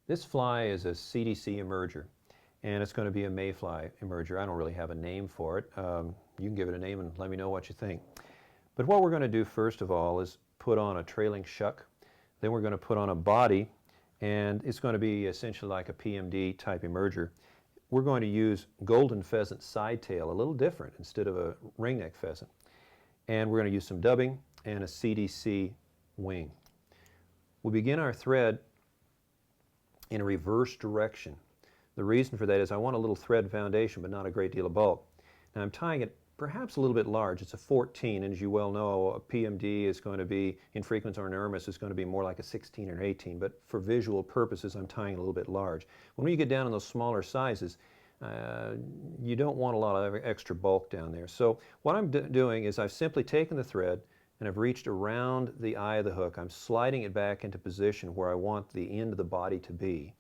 This fly is a CDC emerger, and it's going to be a mayfly emerger. I don't really have a name for it. You can give it a name and let me know what you think. But what we're going to do first of all is put on a trailing shuck. Then we're going to put on a body, and it's going to be essentially like a PMD type emerger. We're going to use golden pheasant side tail, a little different instead of a ringneck pheasant. And we're going to use some dubbing and a CDC wing. We begin our thread in a reverse direction. The reason for that is I want a little thread foundation but not a great deal of bulk. Now I'm tying it perhaps a little bit large. It's a 14, and as you well know, a PMD is going to be, infrequens or enormous, is going to be more like a 16 or 18, but for visual purposes I'm tying a little bit large. When you get down in those smaller sizes, you don't want a lot of extra bulk down there. So what I'm doing is I've simply taken the thread and I've reached around the eye of the hook. I'm sliding it back into position where I want the end of the body to be.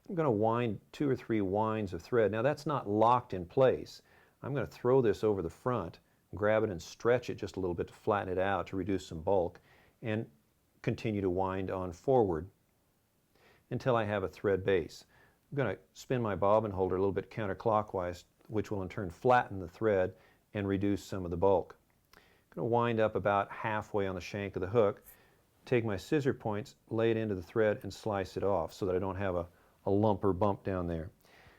I'm going to wind 2 or 3 winds of thread. Now that's not locked in place. I'm going to throw this over the front, grab it and stretch it just a little bit to flatten it out to reduce some bulk, and continue to wind on forward until I have a thread base. I'm going to spin my bobbin holder a little bit counterclockwise, which will in turn flatten the thread and reduce some of the bulk. I'm going to wind up about halfway on the shank of the hook, take my scissor points, lay it into the thread and slice it off so that I don't have a lump or bump down there.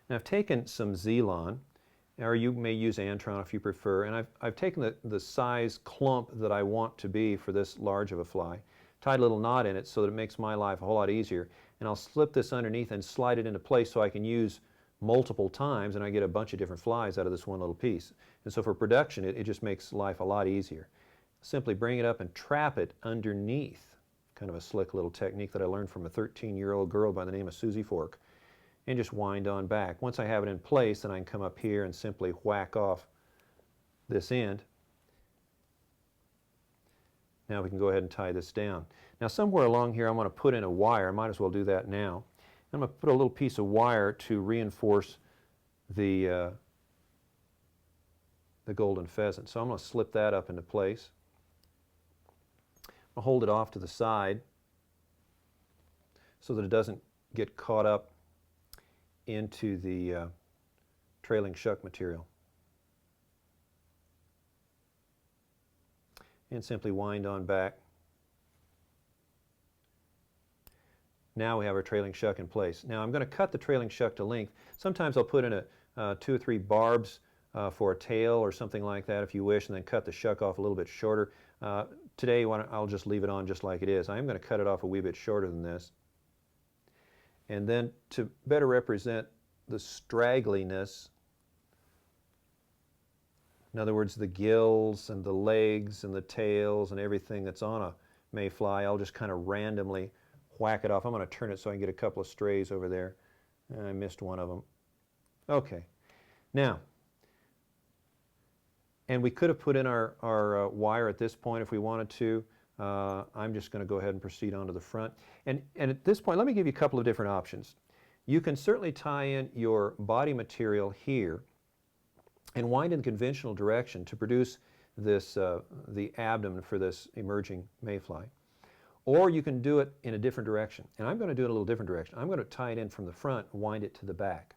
Now I've taken some Zelon, or you may use Antron if you prefer, and I've taken the size clump that I want to be for this large of a fly, tied a little knot in it so that it makes my life a whole lot easier, and I'll slip this underneath and slide it into place so I can use multiple times and I get a bunch of different flies out of this one little piece. And so for production it just makes life a lot easier. Simply bring it up and trap it underneath, kind of a slick little technique that I learned from a 13-year-old girl by the name of Susie Fork, and just wind on back. Once I have it in place, then I can come up here and simply whack off this end. Now we can go ahead and tie this down. Now somewhere along here I'm going to put in a wire. I might as well do that now. I'm going to put a little piece of wire to reinforce the golden pheasant. So I'm going to slip that up into place. I'll hold it off to the side so that it doesn't get caught up into the trailing shuck material. And simply wind on back. Now we have our trailing shuck in place. Now I'm going to cut the trailing shuck to length. Sometimes I'll put in a 2 or 3 barbs for a tail or something like that if you wish, and then cut the shuck off a little bit shorter. Today I'll just leave it on just like it is. I am going to cut it off a wee bit shorter than this. And then to better represent the straggliness, in other words the gills and the legs and the tails and everything that's on a mayfly, I'll just kind of randomly whack it off. I'm going to turn it so I can get a couple of strays over there. And I missed one of them. Okay. Now, and we could have put in our wire at this point if we wanted to. I'm just going to go ahead and proceed on to the front. And at this point, let me give you a couple of different options. You can certainly tie in your body material here and wind in the conventional direction to produce this, the abdomen for this emerging mayfly. Or you can do it in a different direction. And I'm going to do it in a little different direction. I'm going to tie it in from the front and wind it to the back.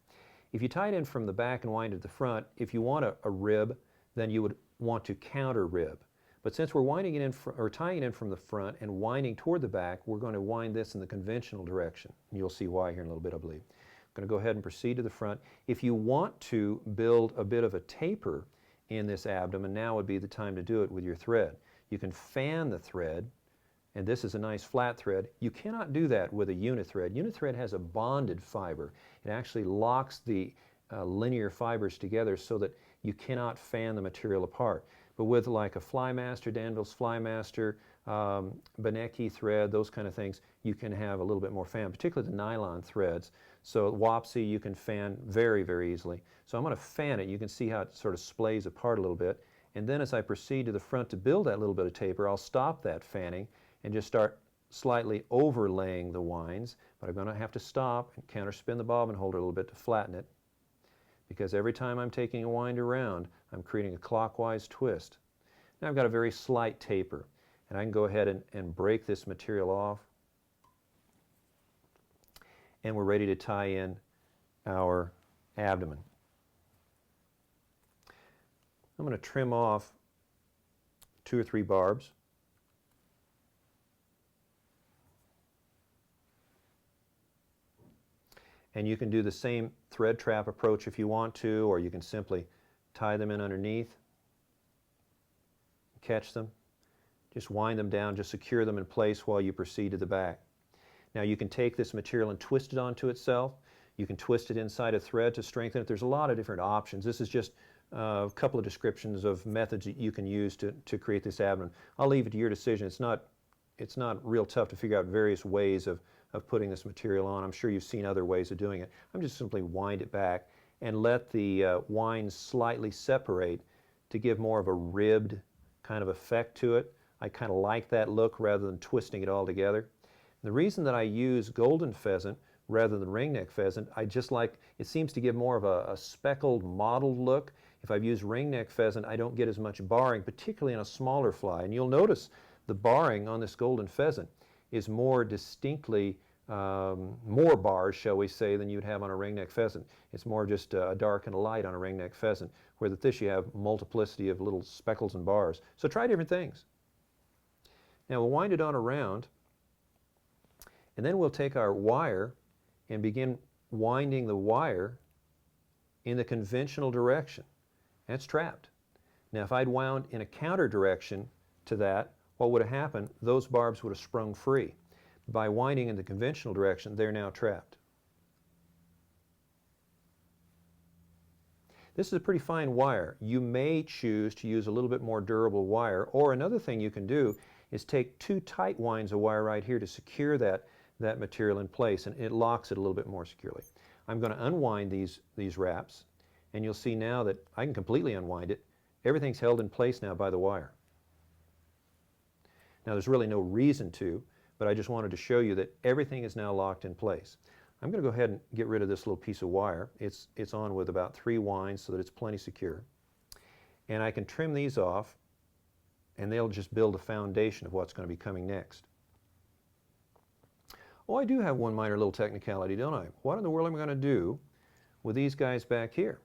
If you tie it in from the back and wind it to the front, if you want a rib, then you would want to counter rib. But since we're winding it in or tying it in from the front and winding toward the back, we're going to wind this in the conventional direction. And you'll see why here in a little bit, I believe. I'm going to go ahead and proceed to the front. If you want to build a bit of a taper in this abdomen, now would be the time to do it with your thread. You can fan the thread, and this is a nice flat thread. You cannot do that with a unithread. Unithread has a bonded fiber. It actually locks the linear fibers together so that you cannot fan the material apart. But with like a Flymaster, Danville's Flymaster, Benecke thread, those kind of things, you can have a little bit more fan, particularly the nylon threads. So Wapsi you can fan very, very easily. So I'm going to fan it. You can see how it sort of splays apart a little bit. And then as I proceed to the front to build that little bit of taper, I'll stop that fanning and just start slightly overlaying the winds. But I'm going to have to stop and counterspin the bobbin holder a little bit to flatten it, because every time I'm taking a wind around, I'm creating a clockwise twist. Now I've got a very slight taper, and I can go ahead and break this material off. and we're ready to tie in our abdomen. I'm going to trim off 2 or 3 barbs. And you can do the same thread trap approach if you want to, or you can simply tie them in underneath, catch them, just wind them down, just secure them in place while you proceed to the back. Now you can take this material and twist it onto itself. You can twist it inside a thread to strengthen it. There's a lot of different options. This is just a couple of descriptions of methods that you can use to create this abdomen. I'll leave it to your decision. It's not real tough to figure out various ways of putting this material on. I'm sure you've seen other ways of doing it. I'm just simply wind it back and let the winds slightly separate to give more of a ribbed kind of effect to it. I kind of like that look rather than twisting it all together. The reason that I use golden pheasant rather than ringneck pheasant, I just like, it seems to give more of a speckled, mottled look. If I've used ringneck pheasant, I don't get as much barring, particularly in a smaller fly. And you'll notice the barring on this golden pheasant is more distinctly, more bars, shall we say, than you'd have on a ringneck pheasant. It's more just a dark and a light on a ringneck pheasant, where with this you have multiplicity of little speckles and bars. So try different things. Now we'll wind it on around, and then we'll take our wire and begin winding the wire in the conventional direction. That's trapped. Now if I'd wound in a counter direction to that, what would have happened? Those barbs would have sprung free. By winding in the conventional direction, they're now trapped. This is a pretty fine wire. You may choose to use a little bit more durable wire, or another thing you can do is take 2 tight winds of wire right here to secure that material in place, and it locks it a little bit more securely. I'm going to unwind these wraps, and you'll see now that I can completely unwind it. Everything's held in place now by the wire. Now there's really no reason to, but I just wanted to show you that everything is now locked in place. I'm going to go ahead and get rid of this little piece of wire. It's on with about 3 winds so that it's plenty secure. And I can trim these off, and they'll just build a foundation of what's going to be coming next. Oh, I do have one minor little technicality, don't I? What in the world am I going to do with these guys back here?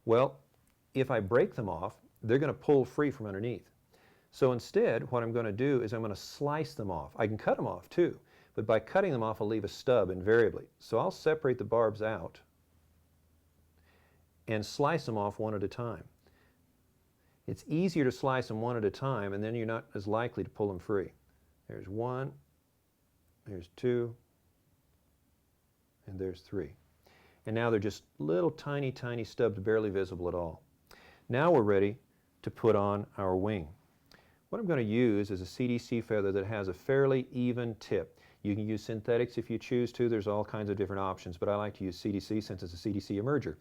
Well, if I break them off, they're going to pull free from underneath. So instead, what I'm going to do is I'm going to slice them off. I can cut them off too, but by cutting them off, I'll leave a stub invariably. So I'll separate the barbs out and slice them off one at a time. It's easier to slice them one at a time, and then you're not as likely to pull them free. There's 1, there's 2, and there's 3. And now they're just little tiny, tiny stubs, barely visible at all. Now we're ready to put on our wing. What I'm going to use is a CDC feather that has a fairly even tip. You can use synthetics if you choose to. There's all kinds of different options, but I like to use CDC since it's a CDC emerger.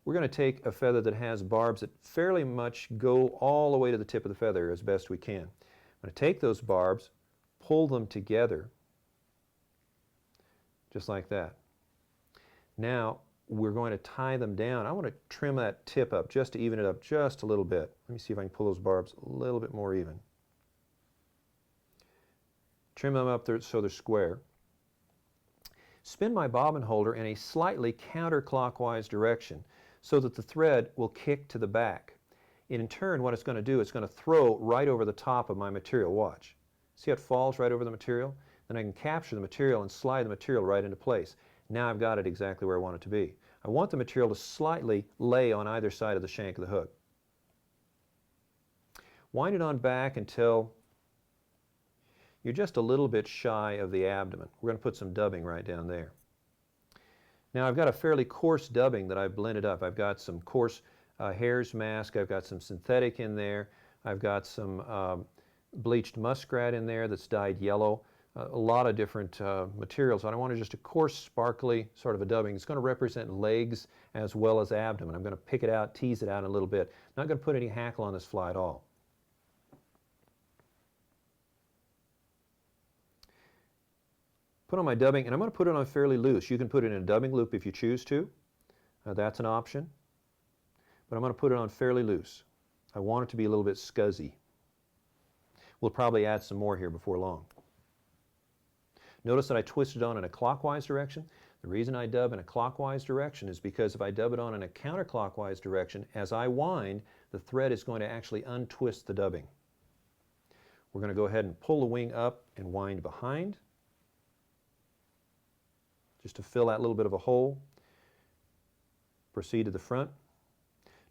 We're going to take a feather that has barbs that fairly much go all the way to the tip of the feather as best we can. I'm going to take those barbs, pull them together, just like that. Now we're going to tie them down. I want to trim that tip up just to even it up just a little bit. Let me see if I can pull those barbs a little bit more even. Trim them up so they're square. Spin my bobbin holder in a slightly counterclockwise direction so that the thread will kick to the back. And in turn, what it's going to do, it's going to throw right over the top of my material. Watch. See how it falls right over the material? Then I can capture the material and slide the material right into place. Now I've got it exactly where I want it to be. I want the material to slightly lay on either side of the shank of the hook. Wind it on back until you're just a little bit shy of the abdomen. We're going to put some dubbing right down there. Now I've got a fairly coarse dubbing that I've blended up. I've got some coarse hare's mask. I've got some synthetic in there. I've got some bleached muskrat in there that's dyed yellow. A lot of different materials. I want just a coarse, sparkly sort of a dubbing. It's going to represent legs as well as abdomen. I'm going to pick it out, tease it out a little bit. Not going to put any hackle on this fly at all. Put on my dubbing, and I'm going to put it on fairly loose. You can put it in a dubbing loop if you choose to. That's an option. But I'm going to put it on fairly loose. I want it to be a little bit scuzzy. We'll probably add some more here before long. Notice that I twisted on in a clockwise direction. The reason I dub in a clockwise direction is because if I dub it on in a counterclockwise direction, as I wind, the thread is going to actually untwist the dubbing. We're going to go ahead and pull the wing up and wind behind, just to fill that little bit of a hole. Proceed to the front.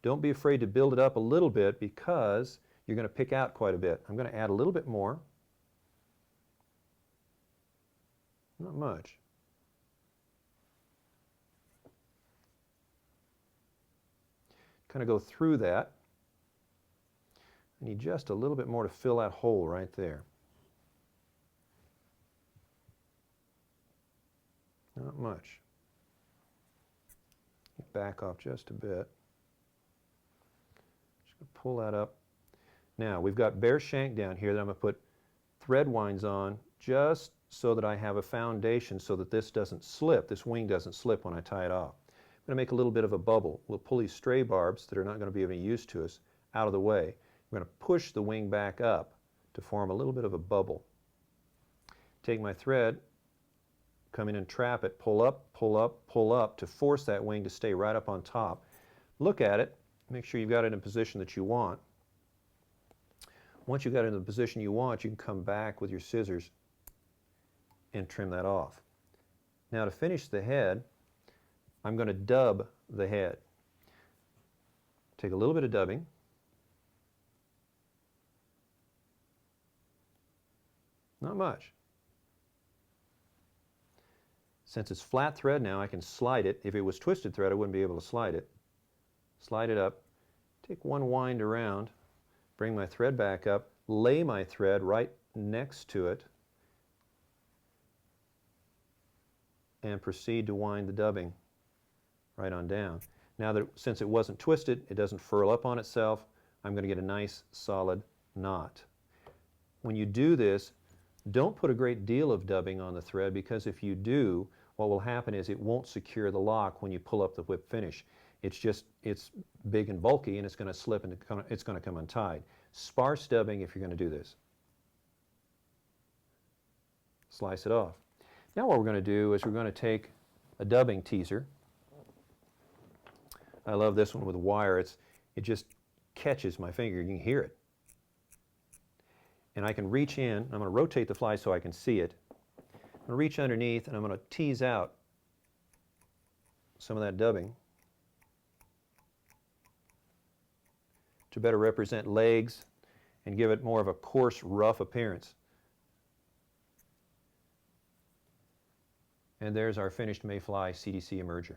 Don't be afraid to build it up a little bit because you're going to pick out quite a bit. I'm going to add a little bit more. Not much. Kind of go through that. I need just a little bit more to fill that hole right there. Not much. Back off just a bit. Just going to pull that up. Now, we've got bare shank down here that I'm going to put thread winds on just so that I have a foundation so that this doesn't slip, this wing doesn't slip when I tie it off. I'm going to make a little bit of a bubble. We'll pull these stray barbs that are not going to be of any use to us out of the way. We're going to push the wing back up to form a little bit of a bubble. Take my thread, come in and trap it, pull up, pull up, pull up to force that wing to stay right up on top. Look at it, make sure you've got it in a position that you want. Once you've got it in the position you want, you can come back with your scissors and trim that off. Now to finish the head, I'm going to dub the head. Take a little bit of dubbing. Not much. Since it's flat thread now, I can slide it. If it was twisted thread, I wouldn't be able to slide it. Slide it up, take one wind around, bring my thread back up, lay my thread right next to it, and proceed to wind the dubbing right on down. Now that since it wasn't twisted, it doesn't furl up on itself, I'm going to get a nice solid knot. When you do this, don't put a great deal of dubbing on the thread, because if you do, what will happen is it won't secure the lock when you pull up the whip finish. It's big and bulky, and it's going to slip and it's going to come untied. Sparse dubbing if you're going to do this. Slice it off. Now what we're going to do is we're going to take a dubbing teaser. I love this one with wire. It just catches my finger. You can hear it. And I can reach in. I'm going to rotate the fly so I can see it. I'm going to reach underneath and I'm going to tease out some of that dubbing to better represent legs and give it more of a coarse, rough appearance. And there's our finished mayfly CDC emerger.